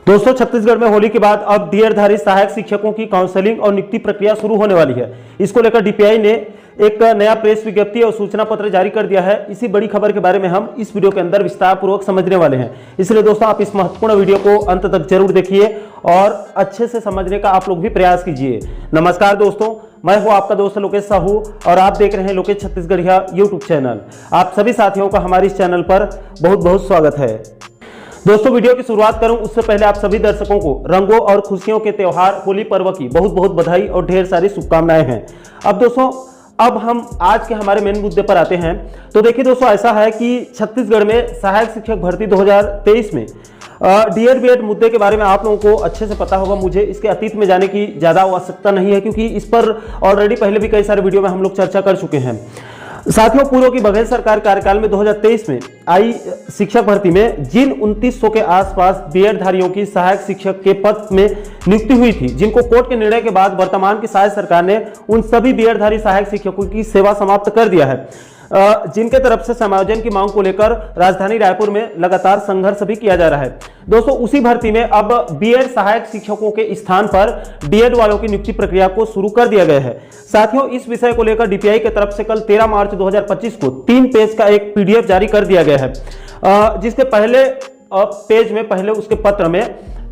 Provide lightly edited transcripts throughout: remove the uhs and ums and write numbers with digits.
दोस्तों, छत्तीसगढ़ में होली के बाद अब डीएड-धारी सहायक शिक्षकों की काउंसलिंग और नियुक्ति प्रक्रिया शुरू होने वाली है। इसको लेकर डीपीआई ने एक नया प्रेस विज्ञप्ति और सूचना पत्र जारी कर दिया है। इसी बड़ी खबर के बारे में हम इस वीडियो के अंदर विस्तार पूर्वक समझने वाले हैं। इसलिए दोस्तों, आप इस महत्वपूर्ण वीडियो को अंत तक जरूर देखिए और अच्छे से समझने का आप लोग भी प्रयास कीजिए। नमस्कार दोस्तों, मैं हूं आपका दोस्त लोकेश साहू और आप देख रहे हैं लोकेश छत्तीसगढ़िया यूट्यूब चैनल। आप सभी साथियों का हमारे इस चैनल पर बहुत बहुत स्वागत है। दोस्तों, वीडियो की शुरुआत करूं उससे पहले आप सभी दर्शकों को रंगों और खुशियों के त्योहार होली पर्व की बहुत बहुत बधाई और ढेर सारी शुभकामनाएं हैं। अब दोस्तों, अब हम आज के हमारे मेन मुद्दे पर आते हैं। तो देखिए दोस्तों, ऐसा है कि छत्तीसगढ़ में सहायक शिक्षक भर्ती 2023 में डीएड बीएड मुद्दे के बारे में आप लोगों को अच्छे से पता होगा। मुझे इसके अतीत में जाने की ज़्यादा आवश्यकता नहीं है, क्योंकि इस पर ऑलरेडी पहले भी कई सारे वीडियो में हम लोग चर्चा कर चुके हैं। साथियों, पूर्व की बघेल सरकार कार्यकाल में 2023 में आई शिक्षक भर्ती में जिन 2900 के आसपास बीएड धारियों की सहायक शिक्षक के पद में नियुक्ति हुई थी, जिनको कोर्ट के निर्णय के बाद वर्तमान की शायद सरकार ने उन सभी बीएड धारी सहायक शिक्षकों की सेवा समाप्त कर दिया है, जिनके तरफ से समायोजन की मांग को लेकर राजधानी रायपुर में लगातार संघर्ष भी किया जा रहा है। दोस्तों, उसी भर्ती में अब बीएड सहायक शिक्षकों के स्थान पर डीएड वालों की नियुक्ति प्रक्रिया को शुरू कर दिया गया है। साथियों, इस विषय को लेकर डीपीआई की तरफ से कल 13 मार्च 2025 को 3 पेज का एक पीडीएफ जारी कर दिया गया है, जिसके पहले पेज में पहले उसके पत्र में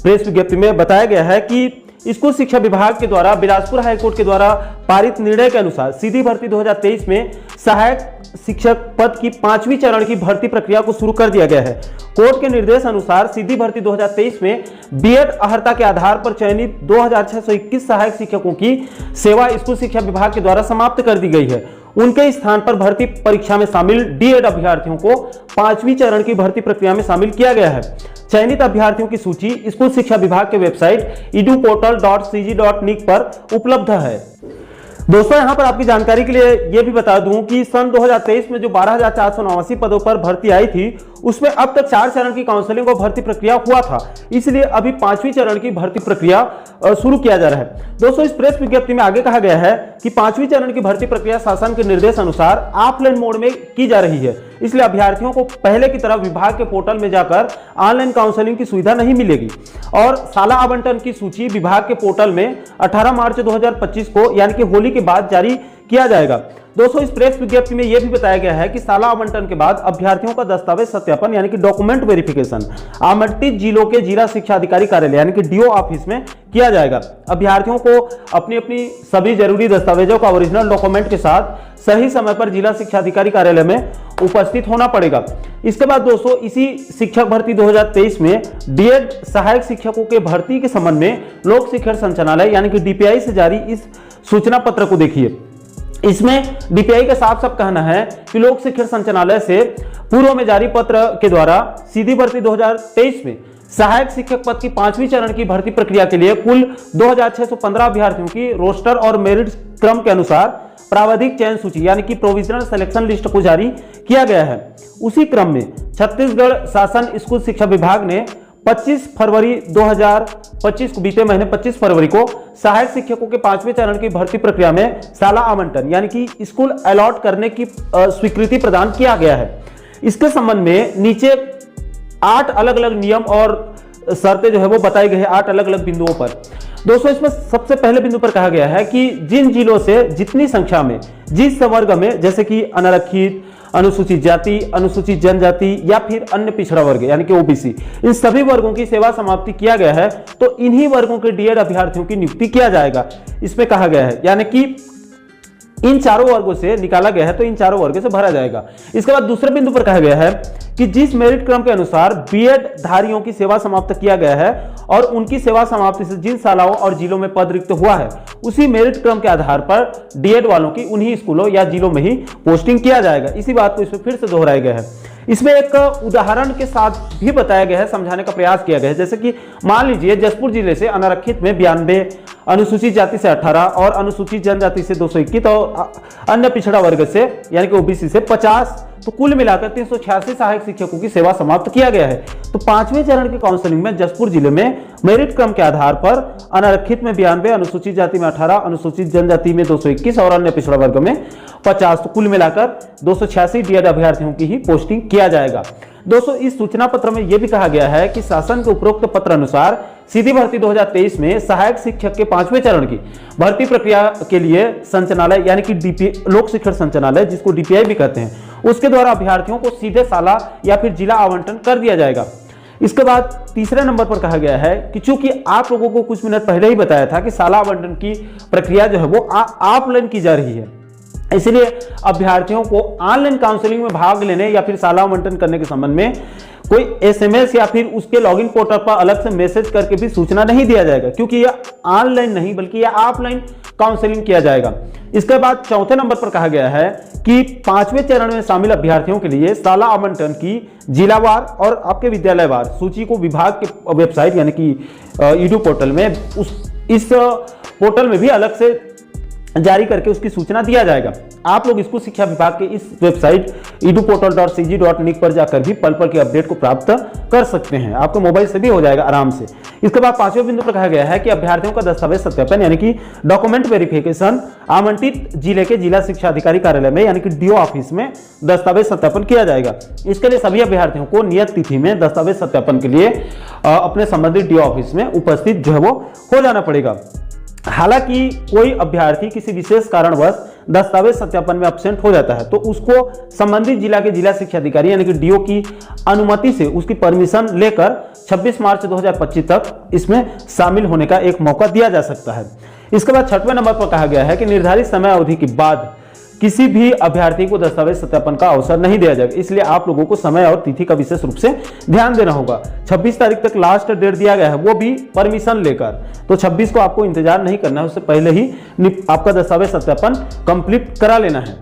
प्रेस विज्ञप्ति में बताया गया है कि स्कूल शिक्षा विभाग के द्वारा बिलासपुर हाईकोर्ट के द्वारा पारित निर्णय के अनुसार सीधी भर्ती 2023 में सहायक शिक्षक पद की 5वीं चरण की भर्ती प्रक्रिया को शुरू कर दिया गया है। कोर्ट के निर्देश अनुसार सीधी भर्ती 2023 में बीएड अर्हता के आधार पर चयनित 2621 सहायक शिक्षकों की सेवा स्कूल शिक्षा विभाग के द्वारा समाप्त कर दी गई है। उनके स्थान पर भर्ती परीक्षा में शामिल डीएड अभ्यर्थियों को 5वीं चरण की भर्ती प्रक्रिया में शामिल किया गया है। चयनित अभ्यर्थियों की सूची स्कूल शिक्षा विभाग के वेबसाइट eduportal.cg.nic पर उपलब्ध है। दोस्तों, यहां पर आपकी जानकारी के लिए यह भी बता दूं कि सन 2023 में जो 12,489 पदों पर भर्ती आई थी, उसमें अब तक 4 चरण की काउंसलिंग और भर्ती प्रक्रिया हुआ था। इसलिए अभी 5वीं चरण की भर्ती प्रक्रिया शुरू किया जा रहा है। दोस्तों, इस प्रेस विज्ञप्ति में आगे कहा गया है कि 5वीं चरण की भर्ती प्रक्रिया शासन के निर्देश अनुसार ऑफलाइन मोड में की जा रही है। इसलिए अभ्यर्थियों को पहले की तरह विभाग के पोर्टल में जाकर ऑनलाइन काउंसलिंग की सुविधा नहीं मिलेगी और साला आवंटन की सूची विभाग के पोर्टल में 18 मार्च 2025 को यानी कि होली के बाद जारी किया जाएगा। दोस्तों, इस प्रेस विज्ञप्ति में यह भी बताया गया है कि साला आवंटन के बाद अभ्यर्थियों का दस्तावेज सत्यापन यानी कि डॉक्यूमेंट वेरिफिकेशन आवंटित जिलों के जिला शिक्षा अधिकारी कार्यालय यानी कि डीओ ऑफिस में किया जाएगा। अभ्यर्थियों को अपनी अपनी सभी जरूरी दस्तावेजों का ओरिजिनल डॉक्यूमेंट के साथ सही समय पर जिला शिक्षा अधिकारी कार्यालय में उपस्थित होना पड़ेगा। इसके बाद दोस्तों, इसी शिक्षक भर्ती 2023 में डीएड सहायक शिक्षकों के भर्ती के संबंध में लोक शिक्षण संचालनालय यानी कि डीपीआई से जारी इस सूचना पत्र को देखिए। इसमें डीपीआई का साफ साफ कहना है कि लोक शिक्षण संचालनालय से पूर्व में जारी पत्र के द्वारा सीधी भर्ती 2023 में सहायक शिक्षक पद की 5वीं चरण की भर्ती प्रक्रिया के लिए कुल 2615 अभ्यर्थियों की रोस्टर और मेरिट क्रम के अनुसार प्रावधिक चयन सूची यानी कि प्रोविजनल सिलेक्शन लिस्ट को जारी किया गया है। उसी क्रम में छत्तीसगढ़ शासन स्कूल शिक्षा विभाग ने 25 फरवरी 2025 को बीते महीने 25 फरवरी को सहायक शिक्षकों के 5वें चरण की भर्ती प्रक्रिया में साला आवंटन यानी कि स्कूल अलॉट करने की स्वीकृति प्रदान किया गया है। इसके संबंध में नीचे 8 अलग अलग नियम और शर्तें जो है वो बताई गई है 8 अलग अलग बिंदुओं पर। दोस्तों, इसमें सबसे पहले बिंदु पर कहा गया है कि जिन जिलों से जितनी संख्या में जिस वर्ग में जैसे कि अनारक्षित, अनुसूचित जाति, अनुसूचित जनजाति या फिर अन्य पिछड़ा वर्ग यानी कि ओबीसी, इन सभी वर्गों की सेवा समाप्ति किया गया है, तो इन्हीं वर्गों के डीएड अभ्यर्थियों की नियुक्ति किया जाएगा। इसमें कहा गया है यानी कि इन चारों वर्गों से निकाला गया है तो इन चारों वर्गों से भरा जाएगा। इसके बाद दूसरे बिंदु पर कहा गया है कि जिस मेरिट क्रम के अनुसार बीएड धारियों की सेवा समाप्त किया गया है और उनकी सेवा समाप्ति से जिन शालाओं और जिलों में पद रिक्त हुआ है, उसी मेरिट क्रम के आधार पर डीएड वालों की उन्हीं स्कूलों या जिलों में ही पोस्टिंग किया जाएगा। इसी बात को इसमें फिर से दोहराया गया है। इसमें एक उदाहरण के साथ भी बताया गया है, समझाने का प्रयास किया गया है। जैसे कि मान लीजिए जसपुर जिले से अनारक्षित में 92, अनुसूचित जाति से 18 और अनुसूचित जनजाति से 221 और अन्य पिछड़ा वर्ग से यानी कि ओबीसी से 50, तो कुल मिलाकर 386 सहायक शिक्षकों की सेवा समाप्त किया गया है। तो 5वें चरण की काउंसलिंग में जसपुर जिले में मेरिट क्रम के आधार पर अनारक्षित में 92, अनुसूचित जाति में 18, अनुसूचित जनजाति में 221 और अन्य पिछड़ा वर्ग में 50, तो कुल मिलाकर 286 डीएड अभ्यर्थियों की ही पोस्टिंग किया जाएगा। दोस्तों इस सूचना पत्र में यह भी कहा गया है कि शासन के उपरोक्त पत्र अनुसार सीधी भर्ती 2023 में सहायक शिक्षक के 5वें चरण की भर्ती प्रक्रिया के लिए संचालनालय यानी कि लोक शिक्षण संचालनालय, जिसको डीपीआई भी कहते हैं, उसके द्वारा अभ्यर्थियों को सीधे साला या फिर जिला आवंटन कर दिया जाएगा। इसके बाद तीसरे नंबर पर कहा गया है कि चूंकि आप लोगों को कुछ मिनट पहले ही बताया था कि साला आवंटन की प्रक्रिया जो है वो ऑफलाइन की जा रही है, इसलिए अभ्यर्थियों को ऑनलाइन काउंसलिंग में भाग लेने या फिर साला आवंटन करने के संबंध में कोई एसएमएस या फिर उसके लॉगिन पोर्टल पर अलग से मैसेज करके भी सूचना नहीं दिया जाएगा, क्योंकि यह ऑनलाइन नहीं बल्कि यह ऑफलाइन काउंसलिंग किया जाएगा। इसके बाद चौथे नंबर पर कहा गया है कि 5वें चरण में शामिल अभ्यर्थियों के लिए साला आवंटन की जिलावार और आपके विद्यालयवार सूची को विभाग के वेबसाइट यानी कि ईडू पोर्टल में इस पोर्टल में भी अलग से जारी करके उसकी सूचना दिया जाएगा। आप लोग स्कूल शिक्षा विभाग के इस वेबसाइट eduportal.cg.nic पर जाकर भी पल पल के अपडेट को प्राप्त कर सकते हैं। आपके मोबाइल से भी हो जाएगा आराम से। इसके बाद 5वें बिंदु पर कहा गया है कि अभ्यर्थियों का दस्तावेज सत्यापन यानी कि डॉक्यूमेंट वेरिफिकेशन आवंटित जिले के जिला शिक्षा अधिकारी कार्यालय में यानी कि डीओ ऑफिस में दस्तावेज सत्यापन किया जाएगा। इसके लिए सभी अभ्यर्थियों को नियत तिथि में दस्तावेज सत्यापन के लिए अपने संबंधित डीओ ऑफिस में उपस्थित जो है वो हो जाना पड़ेगा। हालांकि कोई अभ्यर्थी किसी विशेष कारणवश दस्तावेज सत्यापन में एब्सेंट हो जाता है तो उसको संबंधित जिला के जिला शिक्षा अधिकारी यानी कि डीओ की अनुमति से उसकी परमिशन लेकर 26 मार्च 2025 तक इसमें शामिल होने का एक मौका दिया जा सकता है। इसके बाद 6वें नंबर पर कहा गया है कि निर्धारित समय अवधि के बाद किसी भी अभ्यर्थी को दस्तावेज सत्यापन का अवसर नहीं दिया जाएगा, इसलिए आप लोगों को समय और तिथि का विशेष रूप से ध्यान देना होगा। 26 तारीख तक लास्ट डेट दिया गया है, वो भी परमिशन लेकर, तो 26 को आपको इंतजार नहीं करना है, उससे पहले ही आपका दस्तावेज सत्यापन कंप्लीट करा लेना है।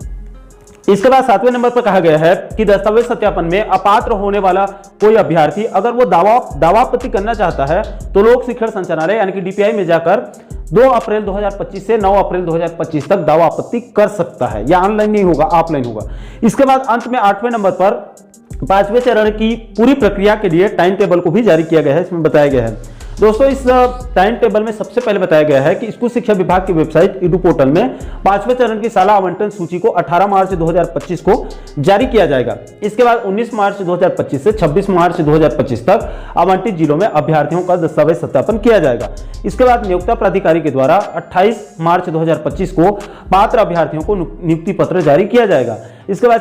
इसके बाद 7वें नंबर पर कहा गया है कि दस्तावेज सत्यापन में अपात्र होने वाला कोई अभ्यर्थी अगर वो दावापत्ति करना चाहता है तो लोक शिक्षण संचालनालय यानी कि डीपीआई में जाकर 2 अप्रैल 2025 से 9 अप्रैल 2025 तक दावा आपत्ति कर सकता है। यह ऑनलाइन नहीं होगा, ऑफलाइन होगा। इसके बाद अंत में 8वें नंबर पर 5वें चरण की पूरी प्रक्रिया के लिए टाइम टेबल को भी जारी किया गया है। इसमें बताया गया है दोस्तों, इस टाइम टेबल में सबसे पहले बताया गया है कि स्कूल शिक्षा विभाग की वेबसाइट ईडू पोर्टल में 5वें चरण की साला आवंटन सूची को 18 मार्च 2025 को जारी किया जाएगा। इसके बाद 19 मार्च 2025 से 26 मार्च 2025 तक आवंटित जिलों में अभ्यर्थियों का दस्तावेज सत्यापन किया जाएगा। इसके बाद नियोक्ता प्राधिकारी के द्वारा 28 मार्च 2025 को पात्र अभ्यर्थियों को नियुक्ति पत्र जारी किया जाएगा। इसके बाद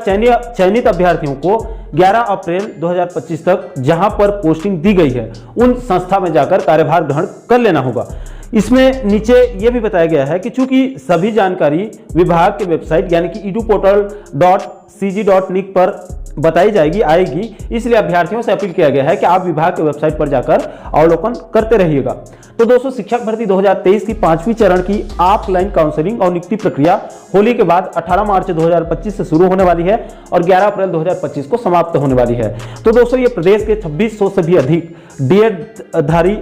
चयनित अभ्यर्थियों को 11 अप्रैल 2025 तक जहां पर पोस्टिंग दी गई है उन संस्था में जाकर कार्यभार ग्रहण कर लेना होगा। इसमें नीचे यह भी बताया गया है कि चूंकि सभी जानकारी विभाग के वेबसाइट यानी कि eduportal.cg.nic पर बताई आएगी, इसलिए अभ्यर्थियों से अपील किया गया है कि आप विभाग के वेबसाइट पर जाकर अवलोकन करते रहिएगा। तो दोस्तों, शिक्षक भर्ती 2023 की 5वीं चरण की ऑफलाइन काउंसलिंग और नियुक्ति प्रक्रिया होली के बाद 18 मार्च 2025 से शुरू होने वाली है और 11 अप्रैल 2025 को समाप्त होने वाली है। तो दोस्तों, ये प्रदेश के 2600 से भी अधिक डीएड धारी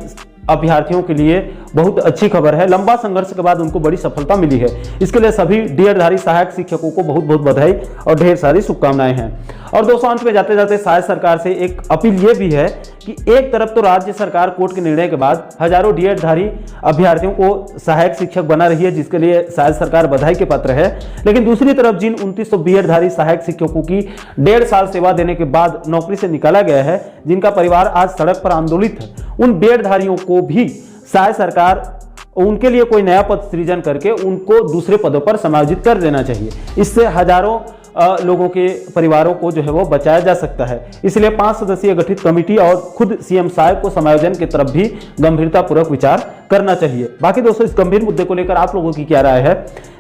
अभ्यर्थियों के लिए बहुत अच्छी खबर है। लंबा संघर्ष के बाद उनको बड़ी सफलता मिली है। इसके लिए सभी डीएड-धारी सहायक शिक्षकों को बहुत बहुत बधाई और ढेर सारी शुभकामनाएं हैं। और दोस्तों, अंत में जाते जाते शायद सरकार से एक अपील ये भी है कि एक तरफ तो राज्य सरकार कोर्ट के निर्णय के बाद हजारों डीएड-धारी अभ्यर्थियों को सहायक शिक्षक बना रही है, जिसके लिए शायद सरकार बधाई के पात्र है। लेकिन दूसरी तरफ जिन 2900 बीएड-धारी सहायक शिक्षकों की 1.5 साल सेवा देने के बाद नौकरी से निकाला गया है, जिनका परिवार आज सड़क पर आंदोलित है, उन बीएड-धारियों को भी शायद सरकार उनके लिए कोई नया पद सृजन करके उनको दूसरे पदों पर समायोजित कर देना चाहिए। इससे हजारों लोगों के परिवारों को जो है वो बचाया जा सकता है। इसलिए 5 सदस्यीय गठित कमेटी और खुद सीएम साहब को समायोजन की तरफ भी गंभीरतापूर्वक विचार करना चाहिए। बाकी दोस्तों, इस गंभीर मुद्दे को लेकर आप लोगों की क्या राय है,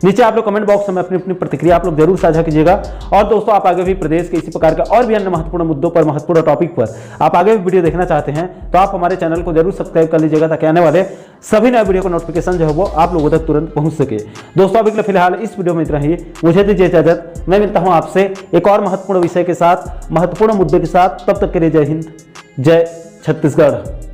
नीचे आप लोग कमेंट बॉक्स में अपनी अपनी प्रतिक्रिया आप लोग जरूर साझा कीजिएगा। और दोस्तों, आप आगे भी प्रदेश के इसी प्रकार के और भी अन्य महत्वपूर्ण मुद्दों पर, महत्वपूर्ण टॉपिक पर आप आगे भी वीडियो देखना चाहते हैं तो आप हमारे चैनल को जरूर सब्सक्राइब कर लीजिएगा, ताकि आने वाले सभी नए वीडियो का नोटिफिकेशन जो है वो आप लोगों तक तुरंत पहुंच सके। दोस्तों, अभी के लिए फिलहाल इस वीडियो में इतना ही। मुझे दीजिए इजाजत, मैं मिलता हूं आपसे एक और महत्वपूर्ण विषय के साथ, महत्वपूर्ण मुद्दे के साथ। तब तक के लिए जय हिंद, जय छत्तीसगढ़।